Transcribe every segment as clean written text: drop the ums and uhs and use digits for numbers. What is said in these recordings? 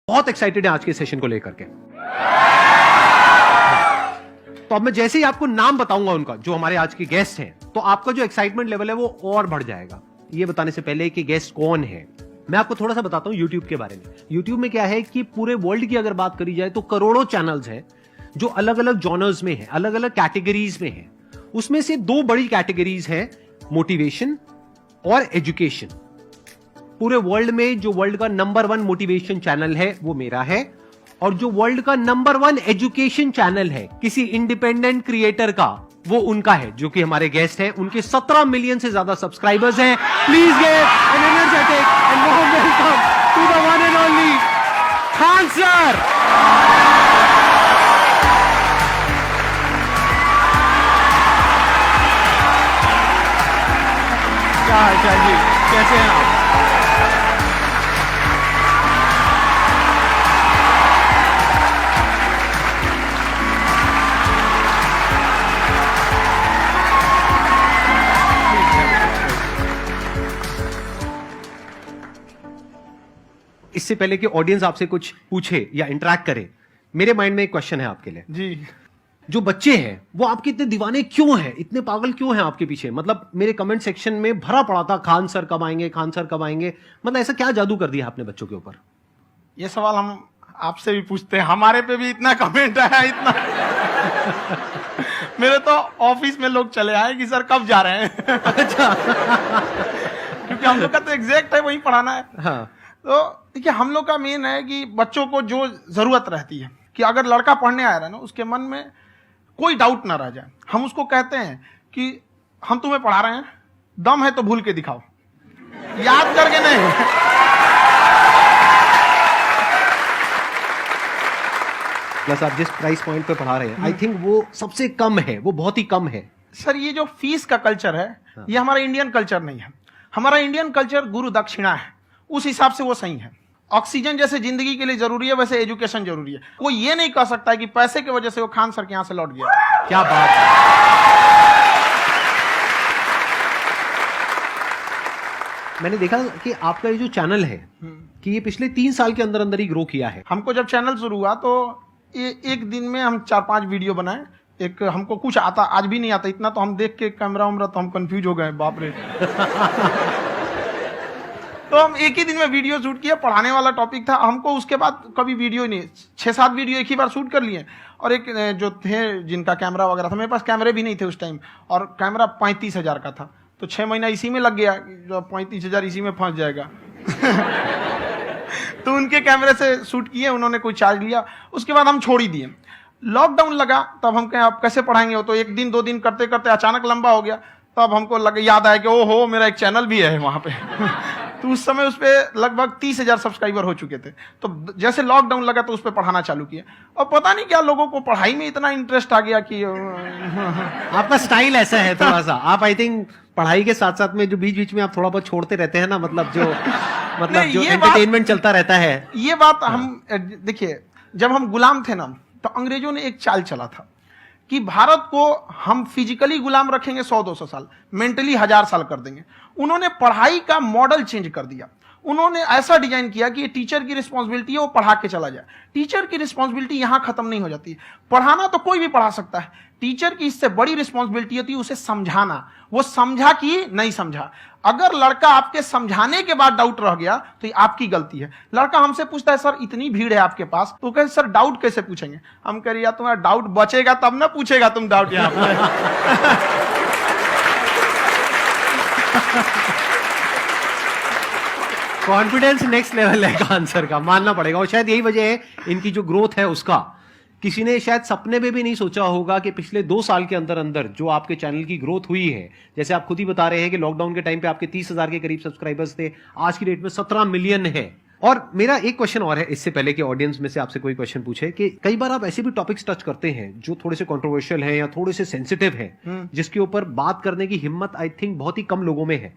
बहुत एक्साइटेड है आज के सेशन को लेकर के। तो अब मैं जैसे ही आपको नाम बताऊंगा उनका, जो हमारे आज के गेस्ट हैं, तो आपका जो एक्साइटमेंट लेवल है वो और बढ़ जाएगा। ये बताने से पहले कि गेस्ट कौन है, मैं आपको थोड़ा सा बताता हूं यूट्यूब के बारे में। यूट्यूब में क्या है कि पूरे वर्ल्ड की अगर बात करी जाए तो करोड़ों चैनल्स हैं जो अलग अलग जॉनर्स में है, अलग अलग कैटेगरीज में है। उसमें से दो बड़ी कैटेगरीज है, मोटिवेशन और एजुकेशन। पूरे वर्ल्ड में जो वर्ल्ड का नंबर 1 मोटिवेशन चैनल है वो मेरा है, और जो वर्ल्ड का नंबर 1 एजुकेशन चैनल है किसी इंडिपेंडेंट क्रिएटर का, वो उनका है, जो कि हमारे गेस्ट हैं। उनके 17 मिलियन से ज्यादा सब्सक्राइबर्स हैं। Please give an energetic and warm welcome to the one and only Khan sir. क्या हाल चाल जी, कैसे हैं आप? इससे पहले कि ऑडियंस आपसे कुछ पूछे या इंटरेक्ट करे, मेरे माइंड में एक क्वेश्चन है आपके लिए जी। जो बच्चे हैं वो आपके इतने दीवाने क्यों हैं, इतने पागल क्यों हैं आपके पीछे? मतलब मेरे कमेंट सेक्शन में भरा पड़ा था, खान सर कब आएंगे, खान सर कब आएंगे। मतलब ऐसा क्या जादू कर दिया आपने बच्चों के ऊपर? ये सवाल हम आपसे भी पूछते हैं, हमारे पे भी इतना कमेंट आया, इतना मेरे तो ऑफिस में लोग चले आए कि सर कब जा रहे हैं। अच्छा। क्योंकि हम लोग का तो एग्जैक्ट है, वही पढ़ाना है। हाँ। तो देखिए, हम लोग का मेन है कि बच्चों को जो जरूरत रहती है कि अगर लड़का पढ़ने आया है ना, उसके मन में कोई डाउट ना रह जाए। हम उसको कहते हैं कि हम तुम्हें पढ़ा रहे हैं, दम है तो भूल के दिखाओ, याद करके नहीं। प्लस आप जिस प्राइस पॉइंट पे पढ़ा रहे हैं, आई थिंक वो सबसे कम है, वो बहुत ही कम है। सर, ये जो फीस का कल्चर है, ये हमारा इंडियन कल्चर नहीं है। हमारा इंडियन कल्चर गुरु दक्षिणा है, उस हिसाब से वो सही है। ऑक्सीजन जैसे जिंदगी के लिए जरूरी है, वैसे एजुकेशन जरूरी है। कोई ये नहीं कह सकता है कि पैसे की वजह से वो खान सर के यहां से लौट गया। क्या बात है। मैंने देखा कि आपका ये जो चैनल है कि ये पिछले 3 साल के अंदर अंदर ही ग्रो किया है। हमको जब चैनल शुरू हुआ तो एक दिन में हम 4-5 वीडियो बनाए। एक हमको कुछ आता, आज भी नहीं आता इतना, तो हम देख के कैमरा उमरा तो हम कंफ्यूज हो गए, बाप रे। तो हम एक ही दिन में वीडियो शूट किया, पढ़ाने वाला टॉपिक था हमको। उसके बाद कभी वीडियो ही नहीं, 6-7 वीडियो एक ही बार शूट कर लिए। और एक जो थे जिनका कैमरा वगैरह था, मेरे पास कैमरे भी नहीं थे उस टाइम, और कैमरा 35,000 का था, तो 6 महीना इसी में लग गया, जो 35,000 इसी में फंस जाएगा। तो उनके कैमरे से शूट किए, उन्होंने कोई चार्ज लिया, उसके बाद हम छोड़ ही दिए। लॉकडाउन लगा, तब हम कहें आप कैसे पढ़ाएंगे, वो तो 1 दिन 2 दिन करते करते अचानक लंबा हो गया। तब हमको याद आया कि ओहो, मेरा एक चैनल भी है वहां पे। तो उस समय उस पर लगभग 30,000 सब्सक्राइबर हो चुके थे। तो जैसे लॉकडाउन लगा तो उस पर पढ़ाना चालू किया, और पता नहीं क्या लोगों को पढ़ाई में इतना इंटरेस्ट आ गया कि आपका स्टाइल ऐसा है थोड़ा सा, आप आई थिंक पढ़ाई के साथ साथ में जो बीच बीच में आप थोड़ा बहुत छोड़ते रहते हैं ना, मतलब जो एंटरटेनमेंट चलता रहता है। ये बात हम देखिए, जब हम गुलाम थे ना, तो अंग्रेजों ने एक चाल चला था कि भारत को हम फिजिकली गुलाम रखेंगे 100-200 साल, मेंटली 1000 साल कर देंगे। उन्होंने पढ़ाई का मॉडल चेंज कर दिया। उन्होंने ऐसा डिजाइन किया कि ये टीचर की रिस्पॉन्सिबिलिटी है, वो पढ़ा के चला जाए। टीचर की रिस्पॉन्सिबिलिटी यहां खत्म नहीं हो जाती। पढ़ाना तो कोई भी पढ़ा सकता है, टीचर की इससे बड़ी रिस्पॉन्सिबिलिटी होती है उसे समझाना। वो समझा कि नहीं समझा। अगर लड़का आपके समझाने के बाद डाउट रह गया तो ये आपकी गलती है। लड़का हमसे पूछता है, सर इतनी भीड़ है आपके पास, तो कहते सर डाउट कैसे पूछेंगे? हम कह रहे यार, तुम्हारा डाउट बचेगा तब ना पूछेगा तुम डाउट यहां पर। कॉन्फिडेंस नेक्स्ट लेवल है खान सर का, मानना पड़ेगा। और शायद यही वजह है इनकी जो ग्रोथ है उसका। किसी ने शायद सपने में भी नहीं सोचा होगा कि पिछले 2 साल के अंदर अंदर जो आपके चैनल की ग्रोथ हुई है, जैसे आप खुद ही बता रहे हैं कि लॉकडाउन के टाइम पे आपके 30,000 के करीब सब्सक्राइबर्स थे, आज की डेट में 17 मिलियन है। और मेरा एक क्वेश्चन और है, इससे पहले कि ऑडियंस में से आपसे कोई क्वेश्चन पूछे, कि कई बार आप ऐसे भी टॉपिक्स टच करते हैं जो थोड़े से कंट्रोवर्शियल हैं या थोड़े से सेंसिटिव हैं, जिसके ऊपर बात करने की हिम्मत आई थिंक बहुत ही कम लोगों में है।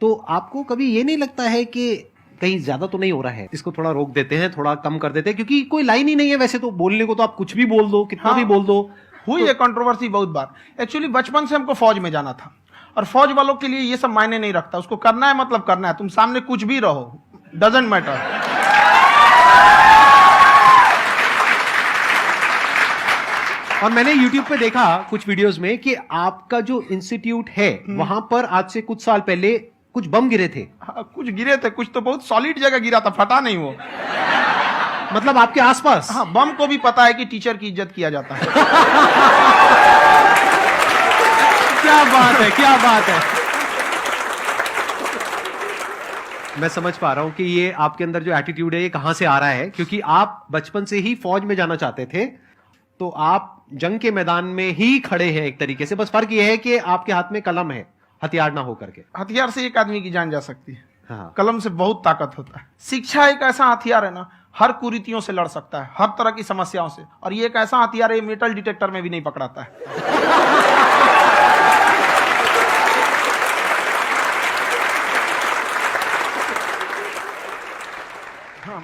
तो आपको कभी ये नहीं लगता है कि कहीं ज्यादा तो नहीं हो रहा है, इसको थोड़ा रोक देते हैं, थोड़ा कम कर देते हैं? क्योंकि कोई लाइन ही नहीं है वैसे तो बोलने को, तो आप कुछ भी बोल दो, कितना भी बोल दो। हुई है कंट्रोवर्सी बहुत बार। एक्चुअली बचपन से हमको फौज में जाना था, और फौज वालों के लिए ये सब मायने नहीं रखता। उसको करना है मतलब करना है, तुम सामने कुछ भी रहो, डजंट मैटर। और मैंने YouTube पे देखा कुछ वीडियोस में कि आपका जो इंस्टीट्यूट है वहां पर आज से कुछ साल पहले कुछ बम गिरे थे। हाँ, कुछ गिरे थे, कुछ तो बहुत सॉलिड जगह गिरा था, फटा नहीं वो। मतलब आपके आसपास। हाँ, बम को भी पता है कि टीचर की इज्जत किया जाता है। क्या बात है, क्या बात है। मैं समझ पा रहा हूं कि ये आपके अंदर जो एटीट्यूड है ये कहां से आ रहा है, क्योंकि आप बचपन से ही फौज में जाना चाहते थे, तो आप जंग के मैदान में ही खड़े हैं एक तरीके से। बस फर्क ये है कि आपके हाथ में कलम है, हथियार ना हो करके। हथियार से एक आदमी की जान जा सकती है, हाँ। कलम से बहुत ताकत होता है। शिक्षा एक ऐसा हथियार है ना, हर कुरीतियों से लड़ सकता है, हर तरह की समस्याओं से। और ये एक ऐसा हथियार है, मेटल डिटेक्टर में भी नहीं पकड़ाता है।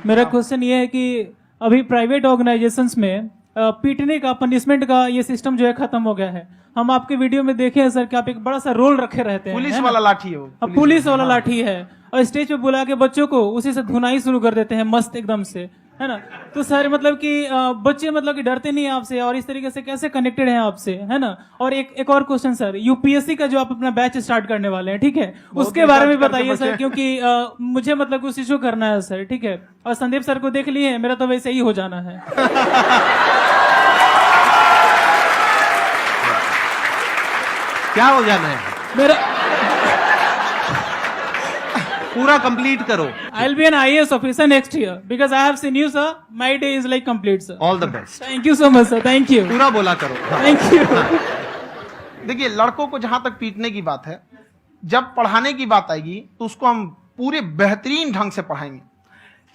मेरा क्वेश्चन ये है कि अभी प्राइवेट ऑर्गेनाइजेशंस में पीटने का, पनिशमेंट का ये सिस्टम जो है खत्म हो गया है। हम आपके वीडियो में देखे हैं सर कि आप एक बड़ा सा रोल रखे रहते हैं, पुलिस है ना? वाला लाठी है वो, पुलिस वाला लाठी है, और स्टेज पे बुला के बच्चों को उसी से धुनाई शुरू कर देते हैं मस्त एकदम से, है ना? तो सर मतलब कि बच्चे मतलब कि डरते नहीं हैं आपसे, और इस तरीके से कैसे कनेक्टेड हैं आपसे, है ना? और एक और क्वेश्चन सर, यूपीएससी का जो आप अपना बैच स्टार्ट करने वाले हैं, ठीक है, उसके बारे में बताइए सर, क्योंकि मुझे मतलब कुछ इशू करना है सर, ठीक है? और संदीप सर को देख लिए, मेरा तो वैसे ही हो जाना है। क्या हो जाना है? मेरा पूरा कंप्लीट करो। I'll be an IAS officer next year because I have seen you, sir. My day is like complete, sir. All the best. Thank you so much, sir. Thank you. पूरा बोला करो। Thank you. देखिए, लड़कों को जहां तक पीटने की बात है, जब पढ़ाने की बात आएगी तो उसको हम पूरे बेहतरीन ढंग से पढ़ाएंगे।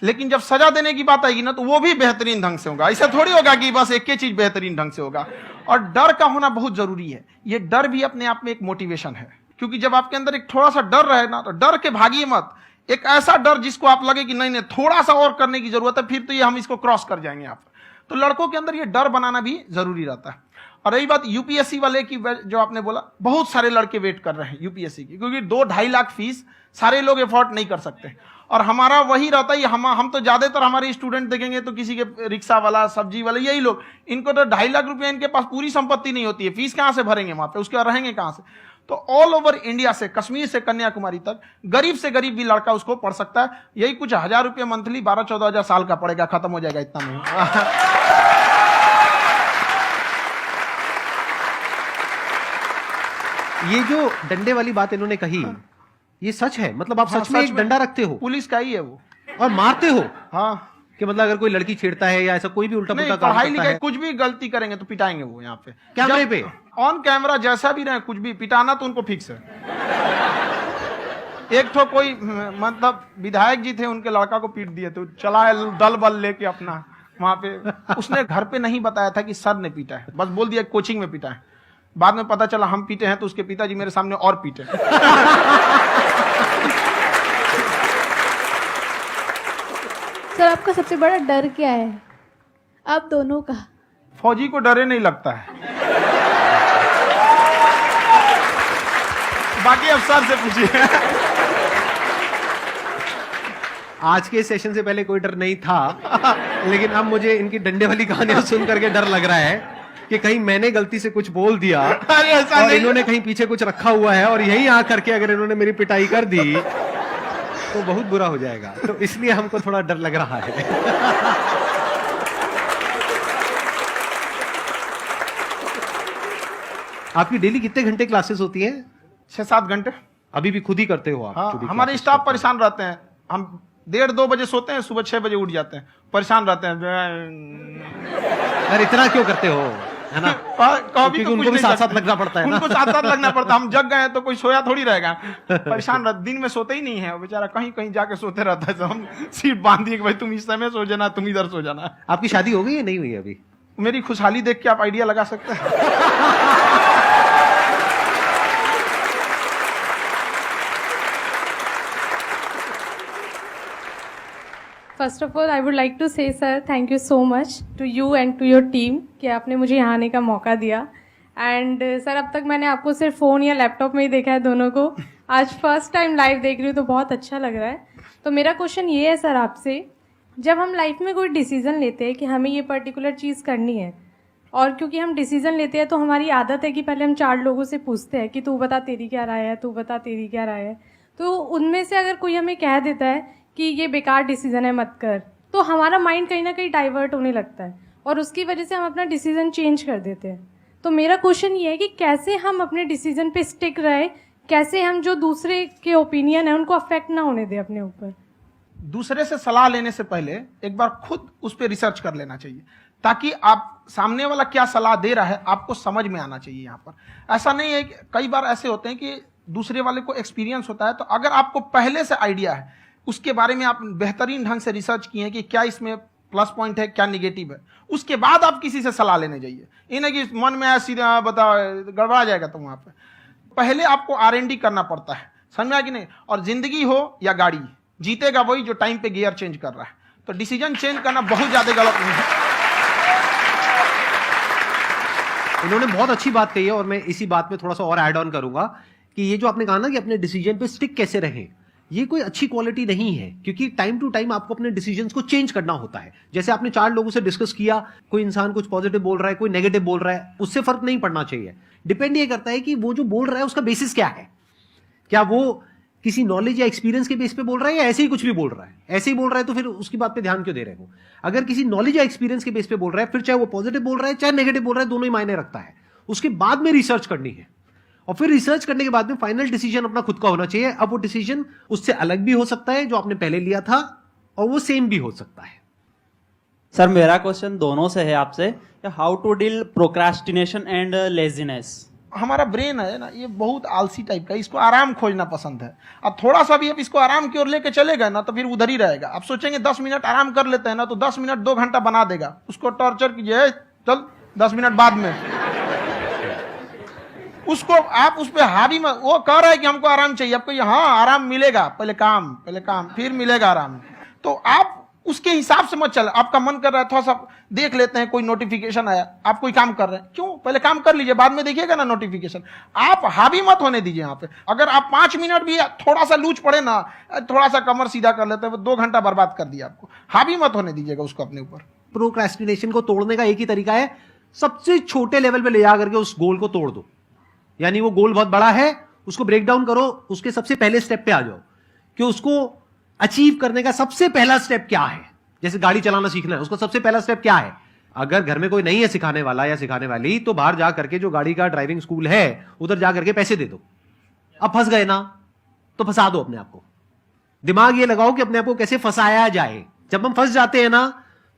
लेकिन जब सजा देने की बात आएगी ना, तो वो भी बेहतरीन ढंग से होगा। ऐसा थोड़ी होगा कि बस एक ही चीज बेहतरीन ढंग से होगा। और डर का होना बहुत जरूरी है। ये डर भी अपने आप में एक मोटिवेशन है, क्योंकि जब आपके अंदर एक थोड़ा सा डर रहे ना, तो डर के भागिए मत। एक ऐसा डर जिसको आप लगे कि नहीं नहीं थोड़ा सा और करने की जरूरत है, फिर तो ये हम इसको क्रॉस कर जाएंगे आप। तो लड़कों के अंदर ये डर बनाना भी जरूरी रहता है। और रही बात यूपीएससी वाले की, जो आपने बोला, बहुत सारे लड़के वेट कर रहे हैं यूपीएससी की, क्योंकि 2-2.5 लाख फीस सारे लोग एफोर्ड नहीं कर सकते। और हमारा वही रहता है, हम तो ज्यादातर हमारे स्टूडेंट देखेंगे तो किसी के रिक्शा वाला, सब्जी वाला, यही लोग, इनको तो 2.5 लाख रुपया, इनके पास पूरी संपत्ति नहीं होती है, फीस कहां से भरेंगे वहां पे, उसके बाद रहेंगे कहां से? तो ऑल ओवर इंडिया से, कश्मीर से कन्याकुमारी तक, गरीब से गरीब भी लड़का उसको पढ़ सकता है। यही कुछ 1000 रुपये मंथली, 12-14 हजार साल का पड़ेगा, खत्म हो जाएगा इतना में। ये जो डंडे वाली बात इन्होंने कही, ये सच है? मतलब आप सच में एक डंडा रखते हो? पुलिस का ही है वो। और मारते हो? हाँ, कि मतलब अगर कोई लड़की छेड़ता है या ऐसा कोई भी उल्टा पुल्टा काम पढ़ाई करता लिखाई है, कुछ भी गलती करेंगे तो पिटाएंगे वो। यहाँ पे कैमरे पे ऑन कैमरा जैसा भी रहे, कुछ भी पिटाना तो उनको फिक्स है। एक तो कोई मतलब विधायक जी थे, उनके लड़का को पीट दिए, तो चला है दल बल लेके अपना वहां पे। उसने घर पे नहीं बताया था कि सर ने पीटा है, बस बोल दिया कोचिंग में पीटा है। बाद में पता चला हम पीटे हैं, तो उसके पिताजी मेरे सामने और पीटे। सर आपका सबसे बड़ा डर क्या है, आप दोनों का? फौजी को डरे नहीं लगता है। बाकी अफसर से पूछिए। आज के सेशन से पहले कोई डर नहीं था, लेकिन अब मुझे इनकी डंडे वाली कहानियां सुन करके डर लग रहा है कि कहीं मैंने गलती से कुछ बोल दिया और इन्होंने कहीं पीछे कुछ रखा हुआ है, और यही आ करके अगर इन्होंने मेरी पिटाई कर दी तो बहुत बुरा हो जाएगा। तो इसलिए हमको थोड़ा डर लग रहा है। आपकी डेली कितने घंटे क्लासेस होती हैं? 6-7 घंटे। अभी भी खुद ही करते हो आप? हाँ, जो भी हमारे classes स्टाफ करते परेशान रहते हैं। हम 1:30-2 बजे सोते हैं, सुबह 6 बजे उठ जाते हैं, परेशान रहते हैं। हो? यार इतना क्यों करते हो, है ना? कभी तो उनको भी साथ साथ लगना पड़ता है ना? उनको साथ साथ लगना पड़ता है। हम जग गए तो कोई सोया थोड़ी रहेगा, परेशान रहता, दिन में सोते ही नहीं है बेचारा, कहीं कहीं जाके सोते रहता है। तो हम सीट बांध दिए कि भाई तुम इस समय सो जाना, तुम इधर सो जाना। आपकी शादी हो गई या नहीं हुई अभी? मेरी खुशहाली देख के आप आइडिया लगा सकते हैं। First of all I would like to say sir thank you so much to you and to your team कि आपने मुझे यहाँ आने का मौका दिया। एंड सर अब तक मैंने आपको सिर्फ फ़ोन या लैपटॉप में ही देखा है दोनों को, आज फर्स्ट टाइम लाइव देख रही हूँ तो बहुत अच्छा लग रहा है। तो मेरा क्वेश्चन ये है सर आपसे, जब हम लाइफ में कोई डिसीज़न लेते हैं कि हमें ये पर्टिकुलर चीज़ करनी है, और क्योंकि हम डिसीजन लेते हैं तो हमारी आदत है कि पहले हम 4 लोगों से पूछते हैं कि तू बता तेरी क्या राय है, तू बता तेरी क्या राय है। तो उनमें से अगर कोई हमें कह देता है कि ये बेकार डिसीजन है मत कर, तो हमारा माइंड कहीं ना कहीं डाइवर्ट होने लगता है और उसकी वजह से हम अपना डिसीजन चेंज कर देते हैं। तो मेरा क्वेश्चन ये है कि कैसे हम अपने डिसीजन पे स्टिक रहे, कैसे हम जो दूसरे के ओपिनियन है उनको अफेक्ट ना होने दें अपने ऊपर। दूसरे से सलाह लेने से पहले एक बार खुद उस पर रिसर्च कर लेना चाहिए, ताकि आप सामने वाला क्या सलाह दे रहा है आपको समझ में आना चाहिए। यहाँ पर ऐसा नहीं है कि कई बार ऐसे होते हैं कि दूसरे वाले को एक्सपीरियंस होता है, तो अगर आपको पहले से आइडिया है, उसके बारे में आप बेहतरीन ढंग से रिसर्च किए हैं कि क्या इसमें प्लस पॉइंट है क्या निगेटिव है, उसके बाद आप किसी से सलाह लेने जाइए। ये नहीं कि मन में आया सीधा बता गड़बड़ा जाएगा। तो वहाँ पे पहले आपको R&D करना पड़ता है, समझ में आया कि नहीं। और जिंदगी हो या गाड़ी, जीतेगा वही जो टाइम पे गियर चेंज कर रहा है। तो डिसीजन चेंज करना बहुत ज्यादा गलत नहीं है। उन्होंने बहुत अच्छी बात कही है और मैं इसी बात में थोड़ा सा और ऐड ऑन करूंगा कि ये जो आपने कहा ना कि अपने डिसीजन पे स्टिक कैसे रहें, ये कोई अच्छी क्वालिटी नहीं है, क्योंकि टाइम टू टाइम आपको अपने डिसीजंस को चेंज करना होता है। जैसे आपने 4 लोगों से डिस्कस किया, कोई इंसान कुछ पॉजिटिव बोल रहा है, कोई नेगेटिव बोल रहा है, उससे फर्क नहीं पड़ना चाहिए। डिपेंड ये करता है कि वो जो बोल रहा है उसका बेसिस क्या है। क्या वो किसी नॉलेज या एक्सपीरियंस के बेस पे बोल रहा है या ऐसे ही कुछ भी बोल रहा है? ऐसे ही बोल रहा है तो फिर उसकी बात पे ध्यान क्यों दे रहे हो? अगर किसी नॉलेज या एक्सपीरियंस के बेस पे बोल रहा है, फिर चाहे वो पॉजिटिव बोल रहा है चाहे नेगेटिव बोल रहा है, दोनों ही मायने रखता है। उसके बाद में रिसर्च करनी है और फिर रिसर्च करने के बाद में फाइनल डिसीजन अपना खुद का होना चाहिए। अब वो डिसीजन उससे अलग भी हो सकता है जो आपने पहले लिया था, और वो सेम भी हो सकता है। सर मेरा क्वेश्चन दोनों से है आपसे, how to deal procrastination and laziness. हमारा ब्रेन है ना, ये बहुत आलसी टाइप का, इसको आराम खोजना पसंद है। अब थोड़ा सा भी अब इसको आराम की ओर लेके चले गए ना तो फिर उधर ही रहेगा। आप सोचेंगे 10 मिनट आराम कर लेते हैं ना, तो 10 मिनट 2 घंटा बना देगा। उसको टॉर्चर कीजिए, चल 10 मिनट बाद में। उसको आप उस पर हावी मत, वो कह रहा है कि हमको आराम चाहिए, आपको हाँ आराम मिलेगा, पहले काम फिर मिलेगा आराम। तो आप उसके हिसाब से मत चल। आपका मन कर रहा है थोड़ा सा देख लेते हैं, कोई नोटिफिकेशन आया, आप कोई काम कर रहे हैं, क्यों पहले काम कर लीजिए, बाद में देखिएगा ना नोटिफिकेशन। आप हावी मत होने दीजिए यहाँ पे। अगर आप 5 मिनट भी थोड़ा सा लूज पड़े ना, थोड़ा सा कमर सीधा कर लेते हैं, 2 घंटा बर्बाद कर दिया आपको। हावी मत होने दीजिएगा उसको अपने ऊपर। प्रोक्रेस्टिनेशन को तोड़ने का एक ही तरीका है, सबसे छोटे लेवल पे ले जा करके उस गोल को तोड़ दो। यानी वो गोल बहुत बड़ा है, उसको ब्रेक डाउन करो, उसके सबसे पहले स्टेप पे आ जाओ कि उसको अचीव करने का सबसे पहला स्टेप क्या है। जैसे गाड़ी चलाना सीखना है, उसका सबसे पहला स्टेप क्या है। अगर घर में कोई नहीं है सिखाने वाला या सिखाने वाली, तो बाहर जा करके जो गाड़ी का ड्राइविंग स्कूल है उधर जा करके पैसे दे दो। अब फंस गए ना तो फंसा दो अपने आप को। दिमाग ये लगाओ कि अपने आप को कैसे फंसाया जाए। जब हम फंस जाते हैं ना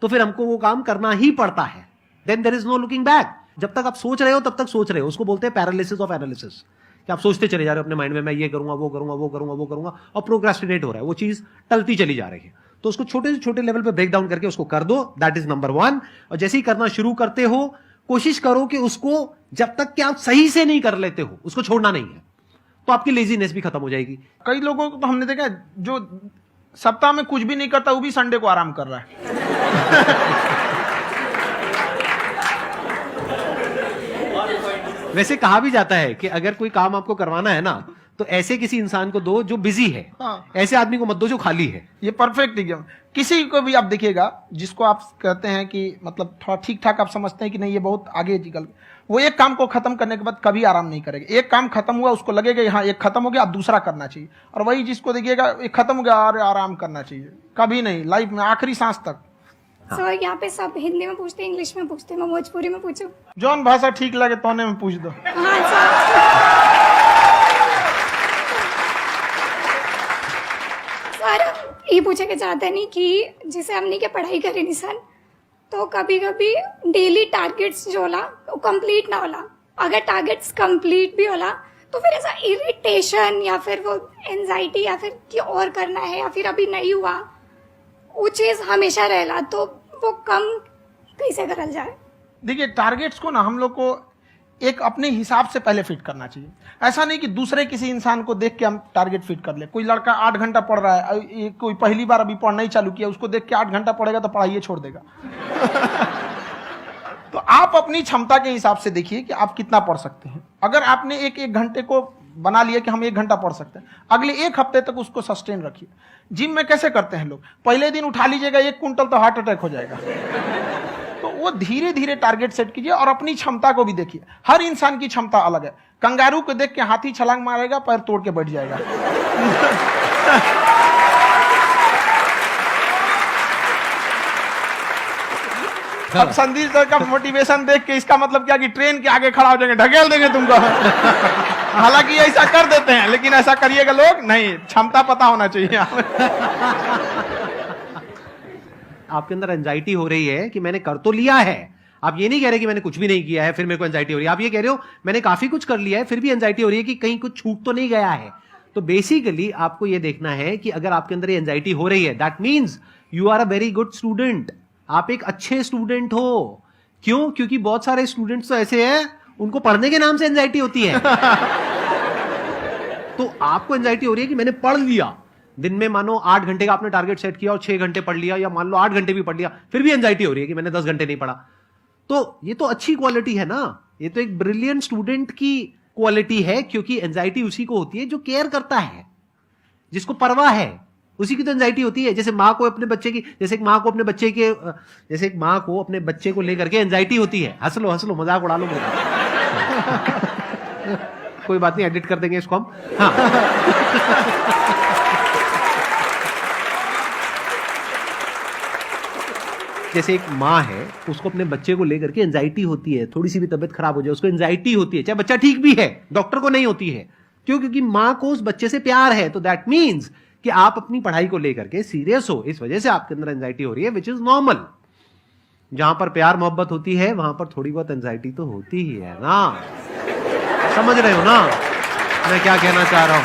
तो फिर हमको वो काम करना ही पड़ता है। Then there is no looking back. जब तक आप सोच रहे हो तब तक सोच रहे हो, उसको बोलते हैं पैरालिसिस ऑफ एनालिसिस, कि आप सोचते चले जा रहे हो अपने माइंड में, मैं ये करूंगा वो करूंगा वो करूंगा वो करूंगा, और प्रोक्रेस्टिनेट हो रहा है, वो चीज टलती चली जा रही है। तो उसको छोटे से छोटे लेवल पे ब्रेक डाउन करके उसको कर दो, दैट इज नंबर 1। और जैसे ही करना शुरू करते हो, कोशिश करो कि उसको जब तक कि आप सही से नहीं कर लेते हो उसको छोड़ना नहीं है, तो आपकी लेजीनेस भी खत्म हो जाएगी। कई लोगों को तो हमने देखा है, जो सप्ताह में कुछ भी नहीं करता वो भी संडे को आराम कर रहा है। वैसे कहा भी जाता है कि अगर कोई काम आपको करवाना है ना, तो ऐसे किसी इंसान को दो जो बिजी है। हाँ। ऐसे आदमी को मत दो जो खाली है। ये परफेक्ट एग्जाम। किसी को भी आप देखिएगा जिसको आप कहते हैं कि मतलब थोड़ा ठीक ठाक आप समझते हैं कि नहीं ये बहुत आगे निकल, वो एक काम को खत्म करने के बाद कभी आराम नहीं करेगा। एक काम खत्म हुआ उसको लगेगा हाँ एक खत्म हो गया, अब दूसरा करना चाहिए। और वही जिसको देखिएगा एक खत्म हो गया और आराम करना चाहिए, कभी नहीं लाइफ में आखिरी सांस तक। सर यहाँ पे सब हिंदी में पूछते हैं, इंग्लिश में पूछते हैं, मैं भोजपुरी में पूछूं? जौन भाषा ठीक लगे तोने में पूछ दो। हाँ सर। सर ये पूछे के चाहते नहीं कि जैसे हमने के पढ़ाई करी नहीं सर, तो कभी कभी डेली टारगेट्स जो होला वो कंप्लीट ना होला। अगर टारगेट्स कंप्लीट भी होला तो फिर ऐसा इरिटेशन या फिर वो एंजाइटी या फिर कि और करना है या फिर अभी नहीं हुआ, वो चीज हमेशा रहेला। तो वो कम कैसे करल जाए? देखिए टारगेट्स को ना हम लोग को एक अपने हिसाब से पहले फिट करना चाहिए। ऐसा नहीं कि दूसरे किसी इंसान को देख के हम टारगेट फिट कर ले। कोई लड़का 8 घंटा पढ़ रहा है, कोई पहली बार अभी पढ़ना ही चालू किया, उसको देख के 8 घंटा पढ़ेगा तो पढ़ाई छोड़ देगा। तो आप अपनी क्षमता के हिसाब से देखिए कि आप कितना पढ़ सकते हैं। अगर आपने एक घंटे को बना लिया कि हम 1 घंटा पढ़ सकते हैं, अगले 1 हफ्ते तक उसको सस्टेन रखिए। जिम में कैसे करते हैं लोग, पहले दिन उठा लीजिएगा 1 कुंटल तो हार्ट अटैक हो जाएगा। तो वो धीरे धीरे टारगेट सेट कीजिए और अपनी क्षमता को भी देखिए। हर इंसान की क्षमता अलग है। कंगारू को देख के हाथी छलांग मारेगा, पैर तोड़ के बैठ जाएगा। अब संदीप सर का मोटिवेशन देख के इसका मतलब क्या कि ट्रेन के आगे खड़ा हो जाएंगे, ढकेल देंगे तुमको। हालांकि ऐसा कर देते हैं, लेकिन ऐसा करिएगा लोग नहीं, क्षमता पता होना चाहिए। आपके अंदर एंजाइटी हो रही है कि मैंने कर तो लिया है। आप ये नहीं कह रहे कि मैंने कुछ भी नहीं किया है फिर मेरे को एंजाइटी हो रही है। आप ये कह रहे हो मैंने काफी कुछ कर लिया है फिर भी एंजाइटी हो रही है कि कहीं कुछ छूट तो नहीं गया है। तो बेसिकली आपको ये देखना है कि अगर आपके अंदर ये एंजाइटी हो रही है, that means you are a very good student. आप एक अच्छे स्टूडेंट हो। क्यों? क्योंकि बहुत सारे स्टूडेंट्स तो ऐसे हैं उनको पढ़ने के नाम से एंजाइटी होती है। तो आपको एंजाइटी हो रही है कि मैंने पढ़ लिया, दिन में मानो 8 घंटे का आपने टारगेट सेट किया और 6 घंटे पढ़ लिया, या मान लो 8 घंटे भी पढ़ लिया, फिर भी एंजाइटी हो रही है कि मैंने 10 घंटे नहीं पढ़ा। तो ये तो अच्छी क्वालिटी है ना, ये तो एक ब्रिलियंट स्टूडेंट की क्वालिटी है। क्योंकि एंजाइटी उसी को होती है जो केयर करता है, जिसको परवाह है, उसी की तो एंजाइटी होती है। जैसे माँ को अपने बच्चे की, जैसे एक माँ को अपने बच्चे के, जैसे एक माँ को अपने बच्चे को लेकर के एंजाइटी होती है। हंस लो मजाक उड़ा लो मेरा। कोई बात नहीं, एडिट कर देंगे इसको हम। हाँ। जैसे एक माँ है, उसको अपने बच्चे को लेकर के एंजाइटी होती है, थोड़ी सी भी तबीयत खराब हो जाए उसको एंजाइटी होती है, चाहे बच्चा ठीक भी है, डॉक्टर को नहीं होती है। क्यों? क्योंकि माँ को उस बच्चे से प्यार है। तो दैट मीन्स कि आप अपनी पढ़ाई को लेकर के सीरियस हो, इस वजह से आपके अंदर एंजाइटी हो रही है, विच इज नॉर्मल। जहां पर प्यार मोहब्बत होती है वहां पर थोड़ी बहुत एंजाइटी तो होती ही है ना। समझ रहे हो ना मैं क्या कहना चाह रहा हूं?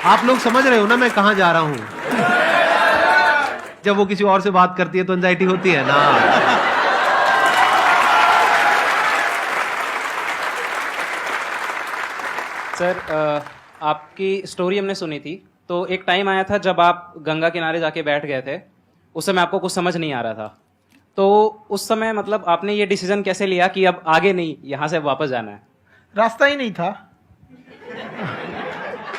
आप लोग समझ रहे हो ना मैं कहां जा रहा हूं? जब वो किसी और से बात करती है तो एंजाइटी होती है ना। सर, आपकी स्टोरी हमने सुनी थी, तो एक टाइम आया था जब आप गंगा किनारे जाके बैठ गए थे। उस समय आपको कुछ समझ नहीं आ रहा था, तो उस समय मतलब आपने ये डिसीजन कैसे लिया कि अब आगे नहीं, यहां से वापस जाना है? रास्ता ही नहीं था।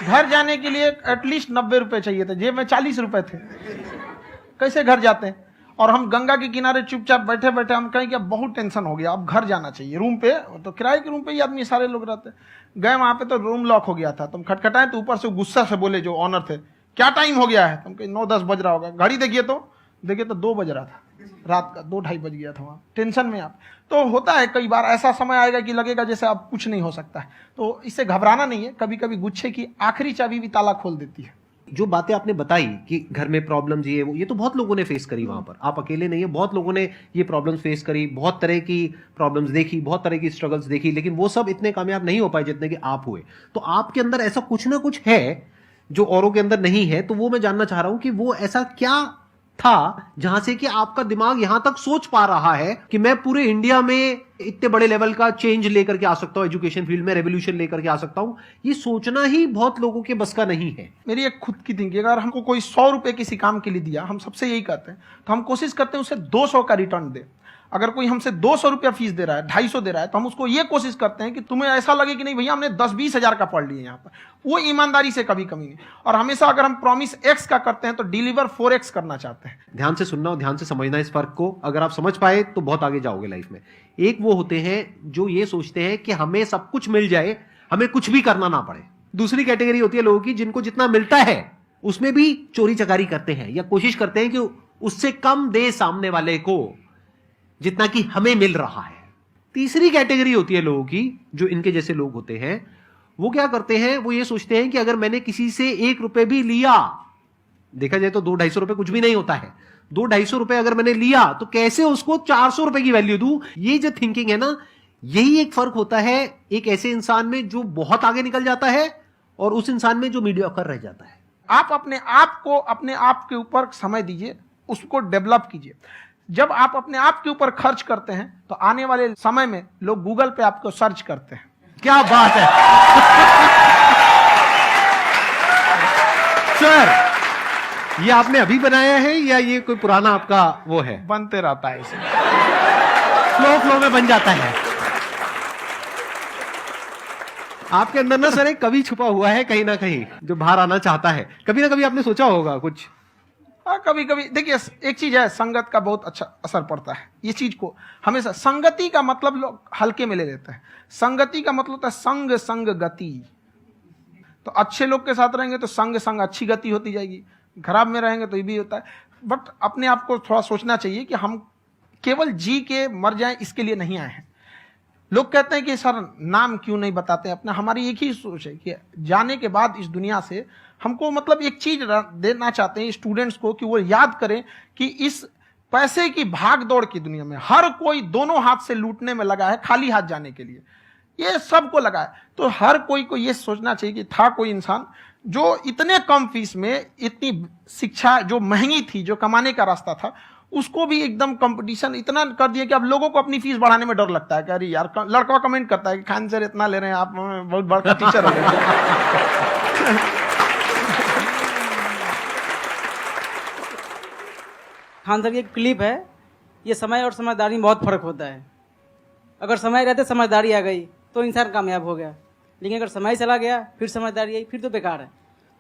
घर जाने के लिए एटलीस्ट 90 रुपए चाहिए थे, जेब में 40 रुपए थे। कैसे घर जाते हैं? और हम गंगा के किनारे चुपचाप बैठे बैठे हम कहें कि अब बहुत टेंशन हो गया, अब घर जाना चाहिए। रूम पे, तो किराए के रूम पे ही आदमी सारे लोग रहते। गए वहां पे तो रूम लॉक हो गया था। तुम खटखटाए तो ऊपर से गुस्सा से बोले जो ऑनर थे, क्या टाइम हो गया है? तुम कहे 9-10 बज रहा होगा। घड़ी देखिए तो 2 बज रहा था रात का, 2-2:30 बज गया था वहाँ। टेंशन में आप तो होता है, कई बार ऐसा समय आएगा कि लगेगा जैसे अब कुछ नहीं हो सकता है। तो इससे घबराना नहीं है। कभी कभी गुच्छे की आखिरी चाबी भी ताला खोल देती है। जो बातें आपने बताई कि घर में प्रॉब्लम्स ये वो, ये तो बहुत लोगों ने फेस करी वहां पर। आप अकेले नहीं है, बहुत लोगों ने ये प्रॉब्लम्स फेस करी, बहुत तरह की प्रॉब्लम्स देखी, बहुत तरह की स्ट्रगल्स देखी, लेकिन वो सब इतने कामयाब नहीं हो पाए जितने कि आप हुए। तो आपके अंदर ऐसा कुछ ना कुछ है जो औरों के अंदर नहीं है। तो वो मैं जानना चाह रहा हूं कि वो ऐसा क्या था जहां से कि आपका दिमाग यहां तक सोच पा रहा है कि मैं पूरे इंडिया में इतने बड़े लेवल का चेंज लेकर के आ सकता हूं, एजुकेशन फील्ड में रेवोल्यूशन लेकर के आ सकता हूं। ये सोचना ही बहुत लोगों के बस का नहीं है। मेरी एक खुद की थिंकिंग, अगर हमको कोई 100 रुपए किसी काम के लिए दिया, हम सबसे यही कहते हैं, तो हम कोशिश करते हैं उसे 200 का रिटर्न दे। अगर कोई हमसे 200 रुपया फीस दे रहा है, 250 दे रहा है, तो हम उसको ये कोशिश करते हैं कि तुम्हें ऐसा लगे कि नहीं भैया हमने 10-20 हजार का पढ़ लिया यहाँ पर। वो ईमानदारी से कभी कमी नहीं। और हमेशा अगर हम प्रॉमिस एक्स का करते हैं तो डिलीवर 4x करना चाहते हैं। ध्यान से सुनना और ध्यान से समझना इस फर्क को। अगर आप समझ पाए तो बहुत आगे जाओगे लाइफ में। एक वो होते हैं जो ये सोचते हैं कि हमें सब कुछ मिल जाए, हमें कुछ भी करना ना पड़े। दूसरी कैटेगरी होती है लोगों की जिनको जितना मिलता है उसमें भी चोरी चकारी करते हैं या कोशिश करते हैं कि उससे कम दे सामने वाले को जितना कि हमें मिल रहा है। तीसरी कैटेगरी होती है लोगों की, जो इनके जैसे लोग होते हैं, वो क्या करते हैं, वो ये सोचते हैं कि अगर मैंने किसी से 1 रुपए भी लिया, देखा जाए तो 200-250 रुपए कुछ भी नहीं होता है, 200-250 रुपए अगर मैंने लिया तो कैसे उसको 400 रुपए की वैल्यू दूं। ये जो थिंकिंग है ना, यही एक फर्क होता है एक ऐसे इंसान में जो बहुत आगे निकल जाता है और उस इंसान में जो मीडियोकर रह जाता है। आप अपने आप को अपने आप के ऊपर समय दीजिए, उसको डेवलप कीजिए। जब आप अपने आप के ऊपर खर्च करते हैं तो आने वाले समय में लोग गूगल पे आपको सर्च करते हैं। क्या बात है सर, ये आपने अभी बनाया है या ये कोई पुराना आपका वो है? बनते रहता है इसे, फ्लो में बन जाता है। आपके अंदर ना सर एक कवि छुपा हुआ है कहीं ना कहीं जो बाहर आना चाहता है। कभी ना कभी आपने सोचा होगा कुछ कभी कभी देखिए, एक चीज है, संगत का बहुत अच्छा असर पड़ता है। ये चीज को हमेशा, संगति का मतलब लोग हल्के में ले लेते हैं। संगति का मतलब होता है संग संग गति। तो अच्छे लोग के साथ रहेंगे तो संग संग अच्छी गति होती जाएगी, खराब में रहेंगे तो ये भी होता है। बट अपने आप को थोड़ा सोचना चाहिए कि हम केवल जी के मर जाएं इसके लिए नहीं आए हैं। लोग कहते हैं कि सर नाम क्यों नहीं बताते अपना। हमारी एक ही सोच है कि जाने के बाद इस दुनिया से हमको मतलब एक चीज देना चाहते हैं स्टूडेंट्स को, कि वो याद करें कि इस पैसे की भाग दौड़ की दुनिया में हर कोई दोनों हाथ से लूटने में लगा है, खाली हाथ जाने के लिए ये सबको लगा है। तो हर कोई को ये सोचना चाहिए कि था कोई इंसान जो इतने कम फीस में इतनी शिक्षा जो महंगी थी, जो कमाने का रास्ता था, उसको भी एकदम कंपटीशन इतना कर दिया कि अब लोगों को अपनी फीस बढ़ाने में डर लगता है कि अरे यार, लड़का कमेंट करता है कि खान सर इतना ले रहे हैं, आप बहुत बड़ा टीचर हो गए। खान सर की एक क्लिप है, ये समय और समझदारी में बहुत फर्क होता है। अगर समय रहते समझदारी आ गई तो इंसान कामयाब हो गया, लेकिन अगर समय चला गया फिर समझदारी आई फिर तो बेकार है।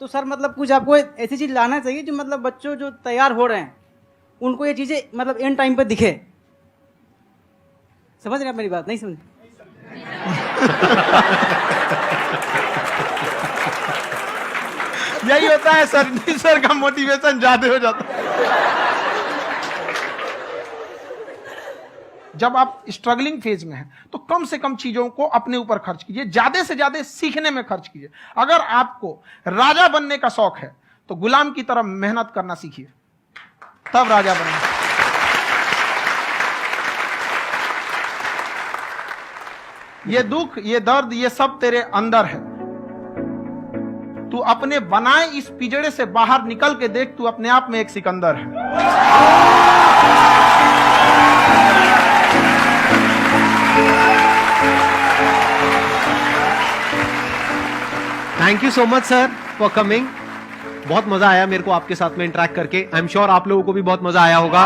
तो सर मतलब कुछ आपको ऐसी चीज लाना चाहिए जो मतलब बच्चों जो तैयार हो रहे हैं उनको ये चीजें मतलब एंड टाइम पे दिखे। समझ रहे हैं आप मेरी बात? नहीं समझ? यही होता है सर का मोटिवेशन ज्यादा हो जाता है। जब आप स्ट्रगलिंग फेज में हैं तो कम से कम चीजों को अपने ऊपर खर्च कीजिए, ज्यादा से ज्यादा सीखने में खर्च कीजिए। अगर आपको राजा बनने का शौक है तो गुलाम की तरह मेहनत करना सीखिए, तब राजा बनेंगे। ये दुख, ये दर्द, ये सब तेरे अंदर है। तू अपने बनाए इस पिंजड़े से बाहर निकल के देख, तू अपने आप में एक सिकंदर है। Thank you so much sir for coming. बहुत मजा आया मेरे को आपके साथ में इंटरेक्ट करके। आई एम श्योर आप लोगों को भी बहुत मजा आया होगा।